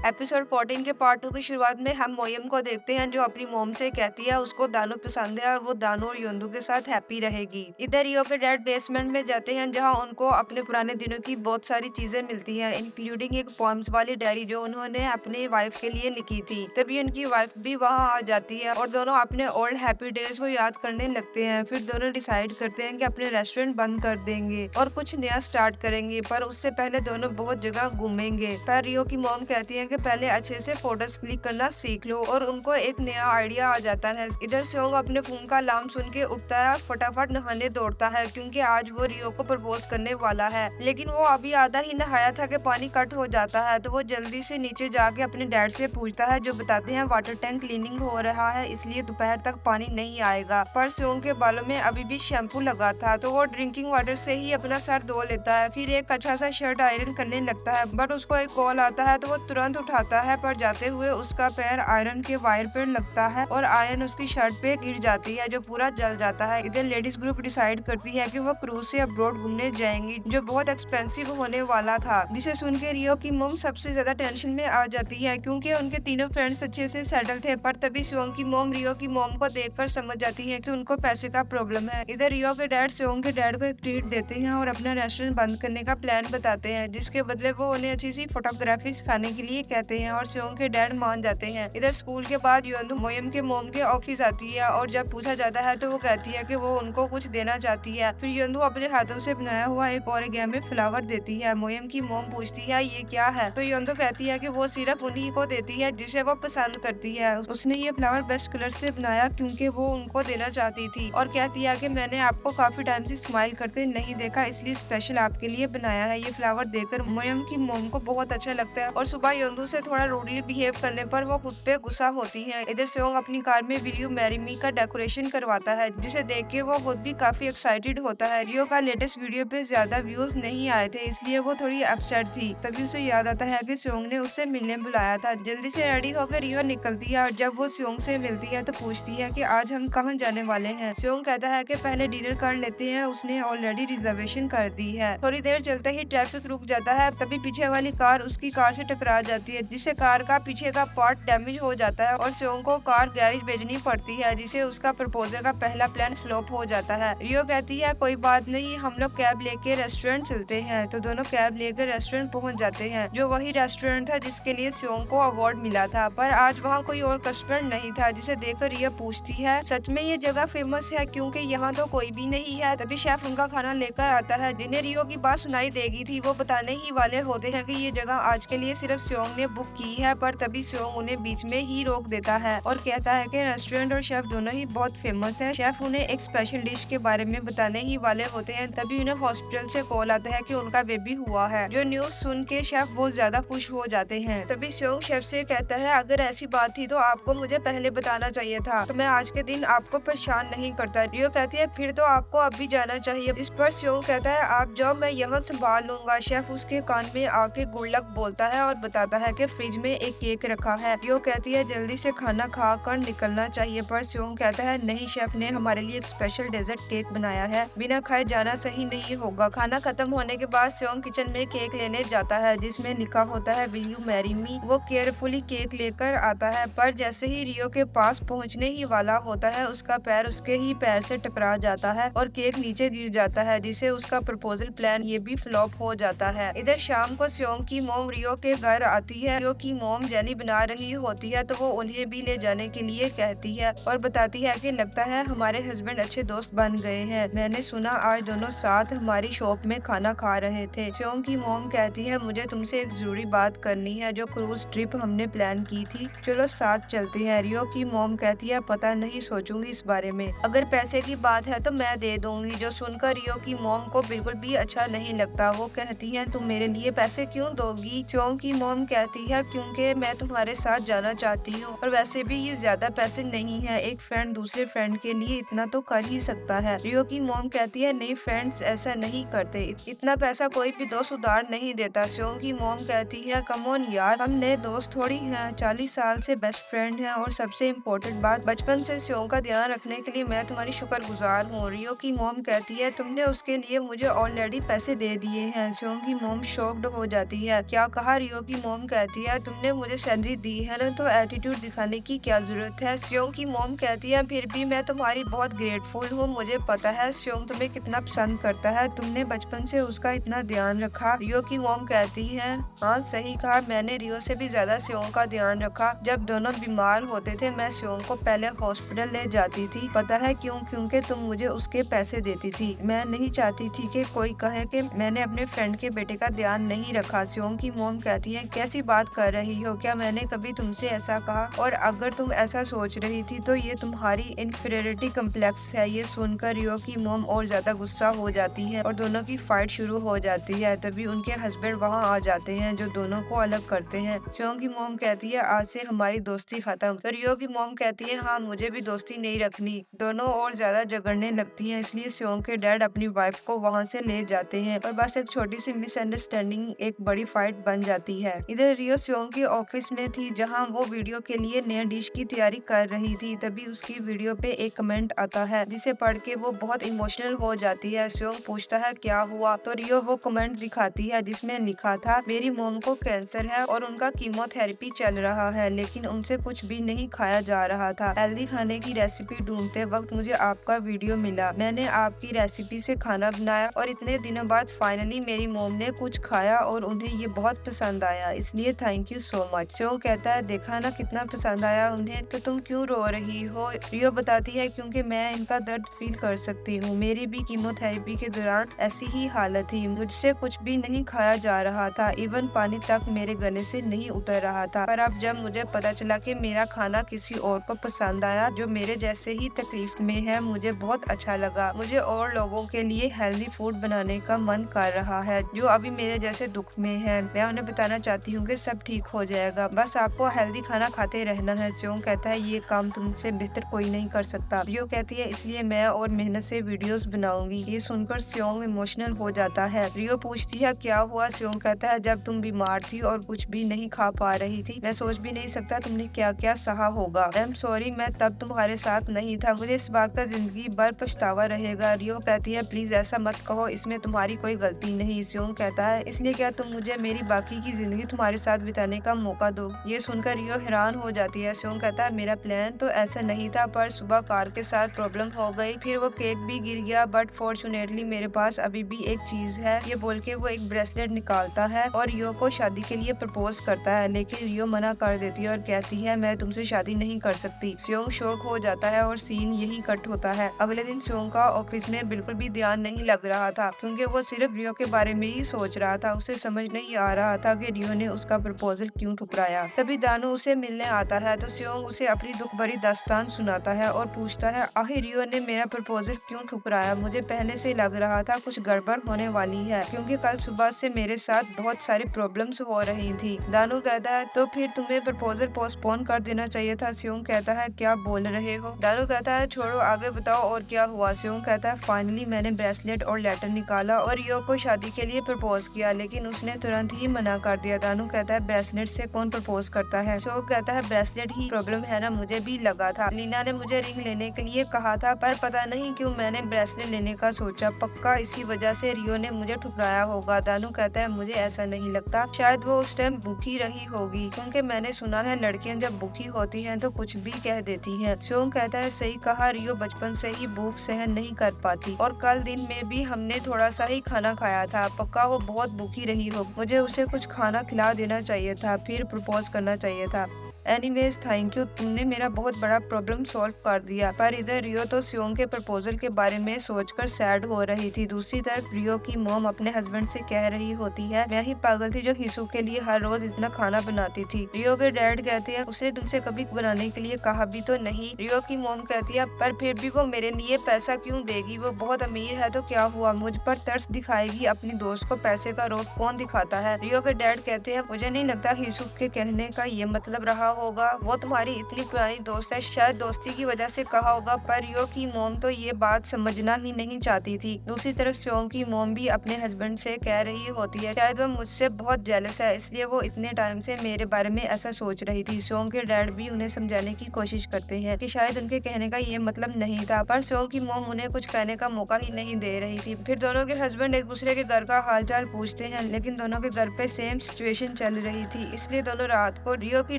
Episode 14 के part 2 की शुरुआत में हम मोयम को देखते हैं जो अपनी मॉम से कहती है उसको दानू पसंद है और वो दानू और योंदू के साथ हैप्पी रहेगी। इधर रियो के डैड बेसमेंट में जाते हैं जहां उनको अपने पुराने दिनों की बहुत सारी चीजें मिलती हैं, इंक्लूडिंग एक पॉम्स वाली डायरी जो उन्होंने अपनी वाइफ के लिए लिखी थी। तभी उनकी वाइफ भी वहां आ जाती है और दोनों अपने ओल्ड हैप्पी डेज को याद करने लगते हैं। फिर दोनों डिसाइड करते हैं कि अपने रेस्टोरेंट बंद कर देंगे और कुछ नया स्टार्ट करेंगे, पर उससे पहले दोनों बहुत जगह घूमेंगे। पर रियो की मॉम कहती है कि पहले अच्छे से फोटोज क्लिक करना सीख लो और उनको एक नया आइडिया आ जाता है। इधर सेओंग अपने फोन का अलार्म सुन के उठता है, फटाफट नहाने दौड़ता है क्योंकि आज वो रियो को प्रपोज करने वाला है। लेकिन वो अभी आधा ही नहाया था कि पानी कट हो जाता है, तो वो जल्दी से नीचे जाके अपने डैड से पूछता है जो बताते हैं वाटर टैंक क्लीनिंग हो रहा है इसलिए दोपहर तक पानी नहीं आएगा। पर सेओंग के बालों में अभी भी शैम्पू लगा था तो वो ड्रिंकिंग वाटर से ही अपना सर धो लेता है। फिर एक अच्छा सा शर्ट आयरन करने लगता है, बट उसको एक कॉल आता है तो वो तुरंत उठाता है, पर जाते हुए उसका पैर आयरन के वायर पर लगता है और आयरन उसकी शर्ट पे गिर जाती है जो पूरा जल जाता है। इधर लेडीज ग्रुप डिसाइड करती है कि वो क्रूज से अब्रॉड घूमने जाएंगी जो बहुत एक्सपेंसिव होने वाला था, जिसे सुन के रियो की मॉम सबसे ज्यादा टेंशन में आ जाती है क्योंकि उनके तीनों फ्रेंड्स अच्छे से सेटल थे। पर तभी सेओंग की मॉम रियो की मॉम को देखकर समझ जाती है कि उनको पैसे का प्रॉब्लम है। इधर रियो के डैड सेओंग के डैड को एक ट्रीट देते हैं और अपना रेस्टोरेंट बंद करने का प्लान बताते हैं, जिसके बदले वो उन्हें अच्छी सी फोटोग्राफी सिखाने के लिए कहते हैं और सेओंग के डैड मान जाते हैं। इधर स्कूल के बाद योंदू मोयम के मॉम के ऑफिस आती है और जब पूछा जाता है तो वो कहती है कि वो उनको कुछ देना चाहती है। फिर योंदू अपने हाथों से बनाया हुआ एक ओरिगेमी फ्लावर देती है। मोयम की मॉम पूछती है ये क्या है, तो योंदू कहती है कि वो सिर्फ उन्हीं को देती है जिसे वो पसंद करती है। उसने ये फ्लावर बेस्ट कलर से बनाया क्योंकि वो उनको देना चाहती थी और कहती है कि मैंने आपको काफी टाइम से स्माइल करते नहीं देखा इसलिए स्पेशल आपके लिए बनाया है। ये फ्लावर देकर मोयम की मॉम को बहुत अच्छा लगता है और सुबह योंदू से थोड़ा रूडली बिहेव करने पर वो खुद पे गुस्सा होती है। इधर सेओंग अपनी कार में विल यू मैरी मी का डेकोरेशन करवाता है जिसे देख के वो खुद भी काफी एक्साइटेड होता है। रियो का लेटेस्ट वीडियो पे ज्यादा व्यूज नहीं आए थे इसलिए वो थोड़ी अपसेट थी। तभी उसे याद आता है कि सेओंग ने उससे मिलने बुलाया था। जल्दी से रेडी होकर रियो निकलती है और जब वो सेओंग से मिलती है तो पूछती है कि आज हम कहाँ जाने वाले हैं। सेओंग कहता है कि पहले डिनर कर लेते हैं, उसने ऑलरेडी रिजर्वेशन कर दी है। थोड़ी देर चलते ही ट्रैफिक रुक जाता है, तभी पीछे वाली कार उसकी कार से टकरा जाती है जिससे कार का पीछे का पार्ट डैमेज हो जाता है और सेओंग को कार गैरेज भेजनी पड़ती है, जिसे उसका प्रपोजल का पहला प्लान फ्लॉप हो जाता है। रियो कहती है कोई बात नहीं, हम लोग कैब लेके रेस्टोरेंट चलते हैं। तो दोनों कैब लेकर रेस्टोरेंट पहुंच जाते हैं जो वही रेस्टोरेंट था जिसके लिए सेओंग को अवार्ड मिला था। पर आज वहाँ कोई और कस्टमर नहीं था, जिसे देखकर रियो पूछती है सच में ये जगह फेमस है क्योंकि यहाँ तो कोई भी नहीं है। तभी शेफ उनका खाना लेकर आता है। जिन्हें रियो की बात सुनाई देगी थी वो बताने ही वाले होते हैं कि ये जगह आज के लिए सिर्फ सेओंग ने बुक की है, पर तभी सेओंग उन्हें बीच में ही रोक देता है और कहता है कि रेस्टोरेंट और शेफ दोनों ही बहुत फेमस है। शेफ उन्हें एक स्पेशल डिश के बारे में बताने ही वाले होते हैं। तभी उन्हें हॉस्पिटल से कॉल आता है कि उनका बेबी हुआ है, जो न्यूज सुन के शेफ बहुत ज्यादा खुश हो जाते हैं। तभी सेओंग शेफ से कहता है अगर ऐसी बात थी तो आपको मुझे पहले बताना चाहिए था, तो मैं आज के दिन आपको परेशान नहीं करता। रियो कहती है फिर तो आपको अभी जाना चाहिए। इस पर सेओंग कहता है आप जाओ, मैं यहाँ संभाल लूंगा। शेफ उसके कान में आके गुड लक बोलता है और बताता है कि फ्रिज में एक केक रखा है। रियो कहती है जल्दी से खाना खा कर निकलना चाहिए, पर सेओंग कहता है नहीं, शेफ ने हमारे लिए एक स्पेशल डेजर्ट केक बनाया है, बिना खाए जाना सही नहीं होगा। खाना खत्म होने के बाद सेओंग किचन में केक लेने जाता है जिसमें लिखा होता है विल यू मैरी मी। वो केयरफुली केक लेकर आता है, पर जैसे ही रियो के पास पहुंचने ही वाला होता है उसका पैर उसके ही पैर से टकरा जाता है और केक नीचे गिर जाता है, जिससे उसका प्रपोजल प्लान ये भी फ्लॉप हो जाता है। इधर शाम को सेओंग की मॉम रियो के घर आती है। रियो की मॉम जेली बना रही होती है तो वो उन्हें भी ले जाने के लिए कहती है और बताती है कि लगता है हमारे हस्बैंड अच्छे दोस्त बन गए हैं, मैंने सुना आज दोनों साथ हमारी शॉप में खाना खा रहे थे। सेओंग की मॉम कहती है मुझे तुमसे एक जरूरी बात करनी है, जो क्रूज ट्रिप हमने प्लान की थी, चलो साथ चलते हैं। रियो की मॉम कहती है पता नहीं, सोचूंगी इस बारे में, अगर पैसे की बात है तो मैं दे दूंगी। जो सुनकर रियो की मॉम को बिल्कुल भी अच्छा नहीं लगता। वो कहती है तुम मेरे लिए पैसे क्यों दोगी। सेओंग की मॉम कहती है क्योंकि मैं तुम्हारे साथ जाना चाहती हूँ और वैसे भी ये ज्यादा पैसे नहीं है, एक फ्रेंड दूसरे फ्रेंड के लिए इतना तो कर ही सकता है। रियो की मॉम कहती है नहीं, फ्रेंड्स ऐसा नहीं करते, इतना पैसा कोई भी दोस्त उधार नहीं देता। सेओंग की मॉम कहती है कम ऑन यार, हम नए दोस्त थोड़ी हैं, 40 साल से बेस्ट फ्रेंड हैं और सबसे इम्पोर्टेंट बात, बचपन से सेओंग का ध्यान रखने के लिए मैं तुम्हारी शुक्रगुजार हूँ। रियो की मॉम कहती है तुमने उसके लिए मुझे ऑलरेडी पैसे दे दिए हैं। सेओंग की मॉम शॉक्ड हो जाती है। क्या कहा। रियो की मॉम कहती है तुमने मुझे सैलरी दी है ना, तो एटीट्यूड दिखाने की क्या जरूरत है। स्योंग की मॉम कहती है फिर भी मैं तुम्हारी बहुत ग्रेटफुल हूँ, मुझे पता है स्योंग तुम्हें कितना पसंद करता है, तुमने बचपन से उसका इतना ध्यान रखा। रियो की मॉम कहती है हाँ सही कहा, मैंने रियो से भी ज्यादा स्योंग का ध्यान रखा। जब दोनों बीमार होते थे मैं स्योंग को पहले हॉस्पिटल ले जाती थी, पता है क्यों? क्योंकि तुम मुझे उसके पैसे देती थी। मैं नहीं चाहती थी कि कोई कहे कि मैंने अपने फ्रेंड के बेटे का ध्यान नहीं रखा। स्योंग की मॉम कहती है कैसी बात कर रही हो, क्या मैंने कभी तुमसे ऐसा कहा? और अगर तुम ऐसा सोच रही थी तो ये तुम्हारी इन्फीरियरिटी कम्प्लेक्स है। ये सुनकर रियो की मॉम और ज्यादा गुस्सा हो जाती है और दोनों की फाइट शुरू हो जाती है। तभी उनके हस्बैंड वहाँ आ जाते हैं जो दोनों को अलग करते हैं। स्योंग की मॉम कहती है आज से हमारी दोस्ती खत्म। तो रियो की मॉम कहती है हाँ मुझे भी दोस्ती नहीं रखनी। दोनों और ज्यादा झगड़ने लगती हैं, इसलिए स्योंग के डैड अपनी वाइफ को वहाँ से ले जाते हैं और बस एक छोटी सी मिसअंडरस्टैंडिंग एक बड़ी फाइट बन जाती है। इधर रियो स्योंग के ऑफिस में थी जहाँ वो वीडियो के लिए नया डिश की तैयारी कर रही थी। तभी उसकी वीडियो पे एक कमेंट आता है जिसे पढ़ के वो बहुत इमोशनल हो जाती है। स्योंग पूछता है क्या हुआ, तो रियो वो कमेंट दिखाती है जिसमें लिखा था मेरी मॉम को कैंसर है और उनका कीमोथेरेपी चल रहा है, लेकिन उनसे कुछ भी नहीं खाया जा रहा था। हेल्दी खाने की रेसिपी ढूंढते वक्त मुझे आपका वीडियो मिला, मैंने आपकी रेसिपी से खाना बनाया और इतने दिनों बाद फाइनली मेरी मॉम ने कुछ खाया और उन्हें ये बहुत पसंद आया, इसलिए थैंक यू सो मच। स्योंग कहता है देखा ना कितना पसंद आया उन्हें, तो तुम क्यों रो रही हो? रियो बताती है क्योंकि मैं इनका दर्द फील कर सकती हूँ, मेरी भी कीमोथेरेपी के दौरान ऐसी ही हालत थी, मुझसे कुछ भी नहीं खाया जा रहा था, इवन पानी तक मेरे गले से नहीं उतर रहा था। पर अब जब मुझे पता चला कि मेरा खाना किसी और को पसंद आया जो मेरे जैसे ही तकलीफ में है, मुझे बहुत अच्छा लगा। मुझे और लोगों के लिए हेल्दी फूड बनाने का मन कर रहा है जो अभी मेरे जैसे दुख में है। मैं उन्हें बताना चाहती हूँ कि सब ठीक हो जाएगा, बस आपको हेल्दी खाना खाते रहना है। स्योंग कहता है ये काम तुमसे बेहतर कोई नहीं कर सकता। रियो कहती है इसलिए मैं और मेहनत से वीडियोस बनाऊंगी। ये सुनकर स्योंग इमोशनल हो जाता है। रियो पूछती है क्या हुआ? स्योंग कहता है जब तुम बीमार थी और कुछ भी नहीं खा पा रही थी, मैं सोच भी नहीं सकता तुमने क्या क्या सहा होगा। आई एम सॉरी, मैं तब तुम्हारे साथ नहीं था, मुझे इस बात का जिंदगी भर पछतावा रहेगा। रियो कहती है प्लीज ऐसा मत कहो, इसमें तुम्हारी कोई गलती नहीं। स्योंग कहता है इसलिए क्या तुम मुझे मेरी बाकी की जिंदगी तुम्हारे साथ बिताने का मौका दो? ये सुनकर रियो हैरान हो जाती है। स्योंग कहता है मेरा प्लान तो ऐसा नहीं था, पर सुबह कार के साथ प्रॉब्लम हो गई, फिर वो केक भी गिर गया, बट फॉर्चुनेटली मेरे पास अभी भी एक चीज है। ये बोल के वो एक ब्रेसलेट निकालता है और रियो को शादी के लिए प्रपोज करता है, लेकिन रियो मना कर देती है और कहती है मैं तुमसे शादी नहीं कर सकती। स्योंग शॉक हो जाता है और सीन यही कट होता है। अगले दिन स्योंग का ऑफिस में बिल्कुल भी ध्यान नहीं लग रहा था क्योंकि वो सिर्फ रियो के बारे में ही सोच रहा था। उसे समझ नहीं आ रहा था कि रियो ने उसका प्रपोजल क्यों ठुकराया। तभी दानू उसे मिलने आता है तो स्योंग उसे अपनी दुख भरी दास्तान सुनाता है और पूछता है आखिर रियो ने मेरा प्रपोजल क्यों ठुकराया? मुझे पहले से लग रहा था कुछ गड़बड़ होने वाली है क्योंकि कल सुबह से मेरे साथ बहुत सारी प्रॉब्लम्स हो रही थी। दानू कहता है तो फिर तुम्हें प्रपोजल पोस्टपोन कर देना चाहिए था। स्योंग कहता है क्या बोल रहे हो? दानू कहता है छोड़ो आगे बताओ और क्या हुआ? स्योंग कहता है फाइनली मैंने ब्रेसलेट और लेटर निकाला और रियो को शादी के लिए प्रपोज किया, लेकिन उसने तुरंत ही मना कर दिया। दानू कहता है ब्रेसलेट से कौन प्रपोज करता है? स्योंग कहता है ब्रेसलेट ही प्रॉब्लम है ना, मुझे भी लगा था। लीना ने मुझे रिंग लेने के लिए कहा था पर पता नहीं क्यों मैंने ब्रेसलेट लेने का सोचा, पक्का इसी वजह से रियो ने मुझे ठुकराया होगा। दानू कहता है मुझे ऐसा नहीं लगता, शायद वो उस टाइम भूखी रही होगी क्योंकि मैंने सुना है लड़कियां जब भूखी होती हैं तो कुछ भी कह देती हैं। स्योंग कहता है सही कहा, रियो बचपन से ही भूख सहन नहीं कर पाती और कल दिन में भी हमने थोड़ा सा ही खाना खाया था, पक्का वो बहुत भूखी रही हो, मुझे उसे कुछ खाना खिला देना चाहिए था फिर प्रपोज करना चाहिए था। एनीवेज थैंक यू, तुमने मेरा बहुत बड़ा प्रॉब्लम सॉल्व कर दिया। पर इधर रियो तो स्योंग के प्रपोजल के बारे में सोचकर सैड हो रही थी। दूसरी तरफ रियो की मॉम अपने हस्बैंड से कह रही होती है मैं ही पागल थी जो हिसू के लिए हर रोज इतना खाना बनाती थी। रियो के डैड कहते हैं उसने तुमसे कभी बनाने के लिए कहा भी तो नहीं। रियो की मॉम कहती है पर फिर भी वो मेरे लिए पैसा क्यों देगी, वो बहुत अमीर है तो क्या हुआ, मुझ पर तरस दिखाएगी, अपनी दोस्त को पैसे का रोग कौन दिखाता है। रियो के डैड कहते हैं मुझे नहीं लगता हिसू के कहने का ये मतलब रहा होगा, वो तुम्हारी इतनी पुरानी दोस्त है, शायद दोस्ती की वजह से कहा होगा। पर रियो की मॉम तो ये बात समझना ही नहीं चाहती थी। दूसरी तरफ स्योंग की मॉम भी अपने हस्बैंड से कह रही होती है शायद वो मुझसे बहुत जेलस है इसलिए वो इतने टाइम से मेरे बारे में ऐसा सोच रही थी। स्योंग के डैड भी उन्हें समझाने की कोशिश करते हैं कि शायद उनके कहने का ये मतलब नहीं था, पर स्योंग की मॉम उन्हें कुछ कहने का मौका ही नहीं दे रही थी। फिर दोनों के हस्बैंड एक दूसरे के घर का हालचाल पूछते हैं, लेकिन दोनों के घर पे सेम सिचुएशन चल रही थी, इसलिए दोनों रात को रियो की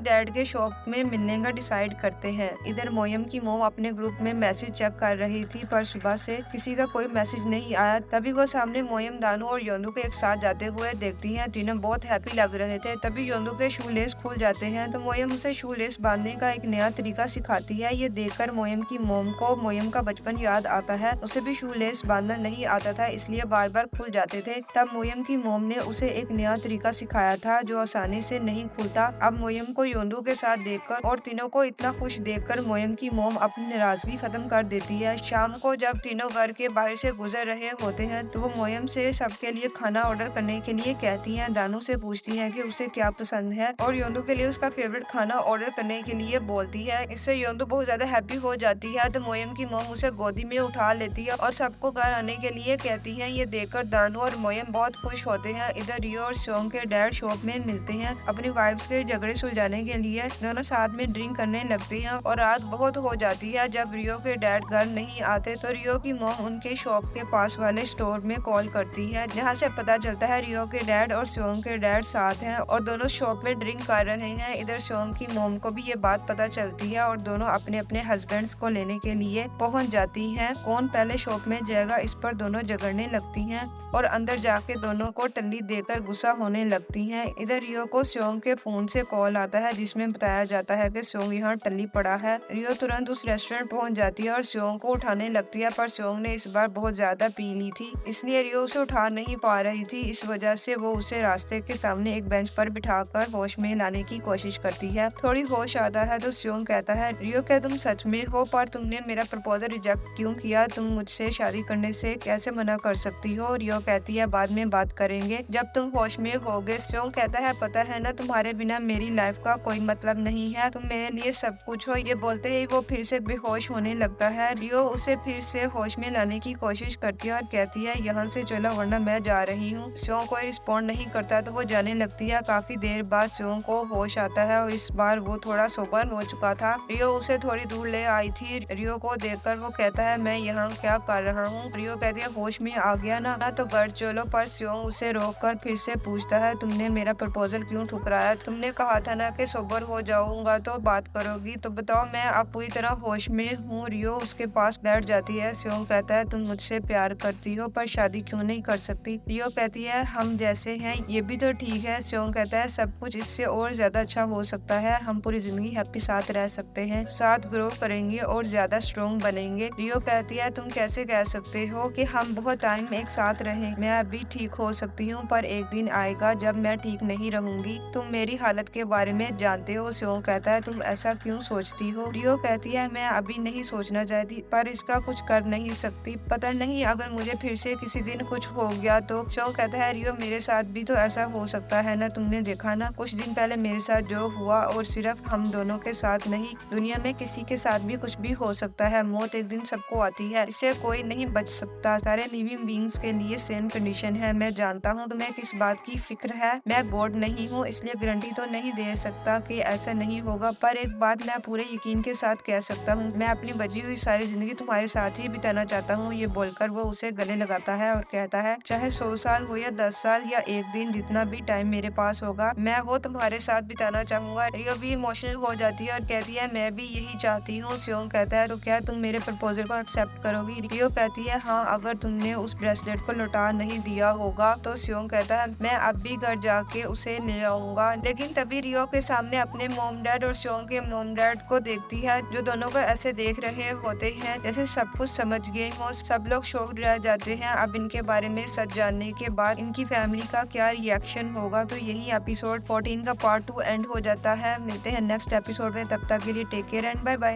डैड के शॉप में मिलने का डिसाइड करते हैं। इधर मोयम की मॉम अपने ग्रुप में मैसेज चेक कर रही थी, पर सुबह से किसी का कोई मैसेज नहीं आया। तभी वो सामने मोयम, दानू और योंदू को एक साथ जाते हुए देखती है। तीनों बहुत हैप्पी लग रहे थे। तभी योंदू के शू लेस खुल जाते हैं, तो मोयम उसे शू लेस बांधने का एक नया तरीका सिखाती है। ये देखकर मोयम की मॉम को मोयम का बचपन याद आता है। उसे भी शू लेस बांधना नहीं आता था, इसलिए बार बार खुल जाते थे। तब मोयम की मॉम ने उसे एक नया तरीका सिखाया था जो आसानी से नहीं खुलता। अब मोयम को योंदू के साथ देखकर और तीनों को इतना खुश देखकर मोयम की मॉम अपनी नाराजगी खत्म कर देती है। शाम को जब तीनों घर के बाहर से गुजर रहे होते हैं, तो वो मोयम से सबके लिए खाना ऑर्डर करने के लिए कहती है। दानू से पूछती है कि उसे क्या पसंद है और योंदू के लिए उसका फेवरेट खाना ऑर्डर करने के लिए बोलती है। इससे योंदू बहुत ज्यादा हैप्पी हो जाती है, तो मोयम की मॉम उसे गोदी में उठा लेती है और सबको घर आने के लिए कहती है। ये देखकर दानू और मोयम बहुत खुश होते हैं। इधर रियो और सोंग के डैड शॉप में मिलते हैं। अपनी वाइफ्स के झगड़े सुलझाने के लिए दोनों साथ में ड्रिंक करने लगते हैं और रात बहुत हो जाती है। जब रियो के डैड घर नहीं आते, तो रियो की मॉम उनके शॉप के पास वाले स्टोर में कॉल करती है, जहाँ से पता चलता है रियो के डैड और सोंग के डैड साथ हैं और दोनों शॉप में ड्रिंक कर रहे हैं। इधर सोंग की मॉम को भी ये बात पता चलती है और दोनों अपने अपने हस्बैंड्स को लेने के लिए पहुंच जाती हैं। कौन पहले शॉप में जाएगा, इस पर दोनों झगड़ने लगती हैं और अंदर जाके दोनों को टल्ली देकर गुस्सा होने लगती हैं। इधर रियो को सोंग के फोन से कॉल आता है, जिसमें बताया जाता है कि सोंग यहाँ टल्ली पड़ा है। रियो तुरंत उस रेस्टोरेंट पहुंच जाती है और सोंग को उठाने लगती है, पर सोंग ने इस बार बहुत ज्यादा पी ली थी, इसलिए रियो उसे उठा नहीं पा रही थी। इस वजह से वो उसे रास्ते के सामने एक बेंच पर बिठाकर होश में लाने की कोशिश करती है। थोड़ी होश आता है तो सोंग कहता है, रियो क्या तुम सच में हो, पर तुमने मेरा प्रपोजल रिजेक्ट क्यों किया? तुम मुझसे शादी करने से कैसे मना कर सकती हो? रियो कहती है, बाद में बात करेंगे जब तुम होश में होगे। सोंग कहता है, पता है ना, तुम्हारे बिना मेरी लाइफ का कोई मतलब नहीं है, तुम मेरे लिए सब कुछ हो। ये बोलते ही वो फिर से बेहोश होने लगता है। रियो उसे फिर से होश में लाने की कोशिश करती है और कहती है, यहाँ से चलो वरना मैं जा रही हूँ। सोंग कोई रिस्पॉन्ड नहीं करता तो वो जाने लगती है। काफी देर बाद सोंग को होश आता है और इस बार वो थोड़ा सोबर हो चुका था। रियो उसे थोड़ी दूर ले आई थी। रियो को देखकर वो कहता है, मैं यहाँ क्या कर रहा हूँ? रियो कहती है, होश में आ गया ना तो घर चलो। पर सोंग उसे रोककर फिर से पूछता है, तुमने मेरा प्रपोजल क्यों ठुकराया? तुमने कहा था ना कि सोबर हो जाऊंगा तो बात करोगी, तो बताओ मैं अब पूरी तरह होश में हूँ। रियो उसके पास बैठ जाती है। सोंग कहता है, तुम मुझसे प्यार करती हो पर शादी क्यों नहीं कर सकती? रियो कहती है, हम जैसे हैं ये भी तो ठीक है। सोंग कहता है, सब कुछ इससे और ज्यादा अच्छा हो सकता है, हम पूरी जिंदगी हैप्पी साथ रह सकते हैं, साथ ग्रो करेंगे और ज्यादा स्ट्रॉन्ग बनेंगे। रियो कहती है, तुम कैसे कह सकते हो कि हम बहुत टाइम एक साथ रहें? मैं अभी ठीक हो सकती हूँ, पर एक दिन आएगा जब मैं ठीक नहीं रहूंगी। तुम मेरी हालत के बारे में जानते हो। सोंग कहता है, तुम ऐसा क्यों सोचती हो? रियो कहती है, मैं अभी नहीं सोचना चाहती, पर इसका कुछ कर नहीं सकती। पता नहीं अगर मुझे फिर से किसी दिन कुछ हो गया तो? सोंग कहता है, रियो मेरे साथ भी तो ऐसा हो सकता है ना, तुमने देखा ना कुछ दिन पहले मेरे साथ जो हुआ, और सिर्फ हम दोनों के साथ नहीं, दुनिया में किसी के साथ भी कुछ भी हो सकता है। मौत एक दिन सबको आती है, इससे कोई नहीं बच सकता। सारे लिविंग बीइंग्स के लिए सेम कंडीशन है। मैं जानता हूँ तुम्हें किस बात की फिक्र है, मैं गॉड नहीं हूँ, इसलिए गारंटी तो नहीं दे सकता कि ऐसा नहीं होगा, पर एक बात मैं पूरे यकीन के साथ कह सकता हूँ, मैं अपनी बची हुई सारी जिंदगी तुम्हारे साथ ही बिताना चाहता हूँ। ये बोलकर वो उसे गले लगाता है और कहता है, चाहे 100 साल हो या 10 साल या एक दिन, जितना भी टाइम मेरे पास होगा मैं वो तुम्हारे साथ बिताना चाहूंगा। रियो भी इमोशनल हो जाती है और कहती है, मैं भी यही चाहती हूँ। सोंग कहता है, तो क्या तुम मेरे प्रपोजल को एक्सेप्ट करोगी? रियो कहती है, हाँ, अगर तुमने उस ब्रेसलेट को लौटा नहीं दिया होगा तो। सोंग कहता है, मैं अब भी घर जाके उसे ले आऊंगा। लेकिन तभी रियो के सामने अपने मॉम डैड और सोंग के मॉम डैड को देखती है, जो दोनों को ऐसे देख रहे होते हैं जैसे सब कुछ समझ गए हो। सब लोग शॉक्ड रह जाते हैं। अब इनके बारे में सच जानने के बाद इनकी फैमिली का क्या रिएक्शन होगा। तो यही एपिसोड 14 का पार्ट 2 एंड हो जाता है। मिलते हैं नेक्स्ट एपिसोड में, तब तक के लिए take care and bye bye.